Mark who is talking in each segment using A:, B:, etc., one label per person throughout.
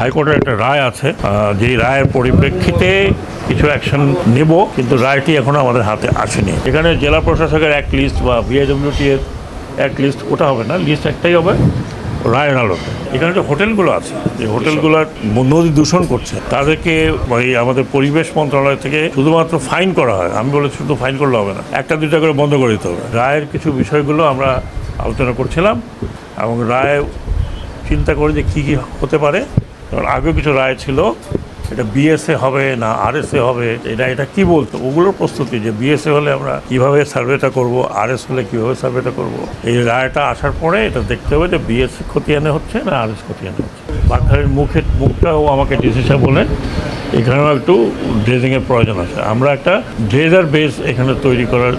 A: হাইকোর্টের একটা রায় আছে, যে রায়ের পরিপ্রেক্ষিতে কিছু অ্যাকশন নেব, কিন্তু রায়টি এখনো আমাদের হাতে আসেনি। এখানে জেলা প্রশাসকের এক লিস্ট বা বিআইডব্লিউটি এর এক লিস্ট, ওটা হবে না, লিস্ট একটাই হবে রায়ের আলোকে। এখানে যে হোটেলগুলো আছে, যে হোটেলগুলোর নদী দূষণ করছে, তাদেরকে আমাদের পরিবেশ মন্ত্রণালয় থেকে শুধুমাত্র ফাইন করা হয়। আমি বলে শুধু ফাইন করলে হবে না, একটা দুইটা করে বন্ধ করে দিতে হবে। রায়ের কিছু বিষয়গুলো আমরা আলোচনা করছিলাম এবং রায় চিন্তা করি যে কী কী হতে পারে। কারণ আগেও কিছু রায় ছিল, এটা বিএসএ হবে না আরএসএ হবে, এটা কি বলতো, ওগুলোর প্রস্তুতি যে বিএসএ হলে আমরা কীভাবে সার্ভেটা করব, আরএস হলে কীভাবে সার্ভেটা করব। এই রায়টা আসার পরে এটা দেখতে হবে যে বিএসএ খতিয়ানে হচ্ছে না আরএস খতিয়ানে হচ্ছে। বাঘখালির মুখটাও আমাকে ডিসি সাহেব বলেন এখানেও একটু ড্রেজিংয়ের প্রয়োজন আছে। আমরা একটা ড্রেজার বেস এখানে তৈরি করার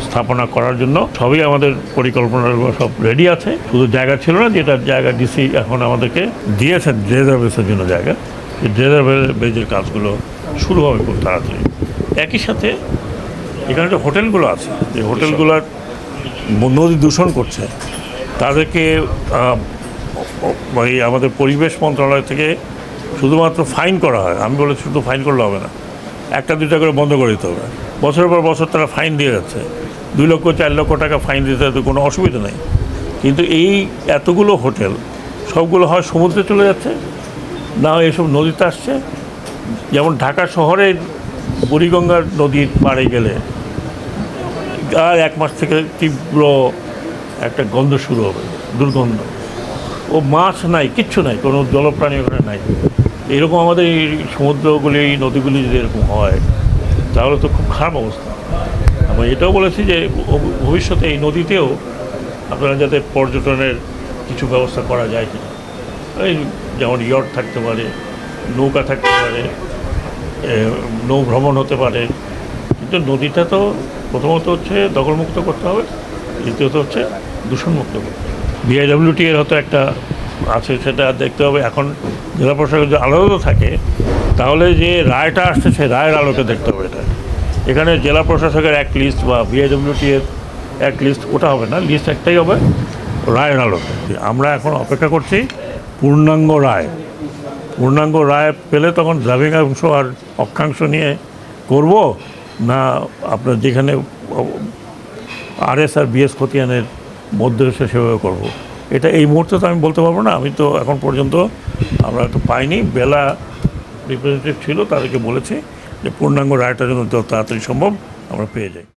A: স্থাপনা করার জন্য সবই আমাদের পরিকল্পনাগুলো সব রেডি আছে, শুধু জায়গা ছিল না, যেটা জায়গা ডিসি এখন আমাদেরকে দিয়েছেন ড্রেজার বেসের জন্য জায়গা। এই ড্রেজার বেসের কাজগুলো শুরু হবে খুব তাড়াতাড়ি। একই সাথে এখানে যে হোটেলগুলো আছে, যে হোটেলগুলোর নদী দূষণ করছে, তাদেরকে আমাদের পরিবেশ মন্ত্রণালয় থেকে শুধুমাত্র ফাইন করা হয়। আমি বলে শুধু ফাইন করলে হবে না, একটা দুইটা করে বন্ধ করে দিতে হবে। বছরের পর বছর তারা ফাইন দিয়ে যাচ্ছে, 2 লক্ষ 4 লক্ষ টাকা ফাইন দিতে তো কোনো অসুবিধা নেই। কিন্তু এই এতগুলো হোটেল সবগুলো হয় সমুদ্রে চলে যাচ্ছে, না এসব নদীতে আসছে। যেমন ঢাকা শহরের বুড়িগঙ্গার নদীর পাড়ে গেলে আর 1 মাস থেকে তীব্র একটা গন্ধ শুরু হবে, দুর্গন্ধ। ও মাছ নাই, কিচ্ছু নাই, কোনো জলপ্রাণী ওখানে নাই। এরকম আমাদের এই সমুদ্রগুলি, নদীগুলি যদি এরকম হয় তাহলে তো খুব খারাপ অবস্থা। আমি এটাও বলেছি যে ভবিষ্যতে এই নদীতেও আপনারা যাতে পর্যটনের কিছু ব্যবস্থা করা যায় কিনা, এই যেমন ইয়ট থাকতে পারে, নৌকা থাকতে পারে, নৌ ভ্রমণ হতে পারে। কিন্তু নদীটা তো প্রথমত হচ্ছে দখলমুক্ত করতে হবে, দ্বিতীয়ত হচ্ছে দূষণমুক্ত করতে হবে। বিআইডব্লিউটি এর হয়তো একটা আছে, সেটা দেখতে হবে। এখন জেলা প্রশাসক যদি আলাদা থাকে তাহলে যে রায়টা আসছে সেই রায়ের আলোকে দেখতে হবে। এখানে জেলা প্রশাসকের এক লিস্ট বা বিআইডব্লিউটি এর এক লিস্ট, ওটা হবে না, লিস্ট একটাই হবে রায়ের আলোকে। আমরা এখন অপেক্ষা করছি পূর্ণাঙ্গ রায়। পূর্ণাঙ্গ রায় পেলে তখন দ্রাঘিমাংশ আর অক্ষাংশ নিয়ে করব, না আপনার যেখানে আরএস আর বিএস খতিয়ানের মধ্যে সেভাবে করব। এটা এই মুহূর্তে তো আমি বলতে পারবো না। আমি তো এখন পর্যন্ত আমরা তো পাইনি। বেলা রিপ্রেজেন্টেটিভ ছিল, তাদেরকে বলেছি যে পূর্ণাঙ্গ রায়টা যেন যত তাড়াতাড়ি সম্ভব আমরা পেয়ে যাই।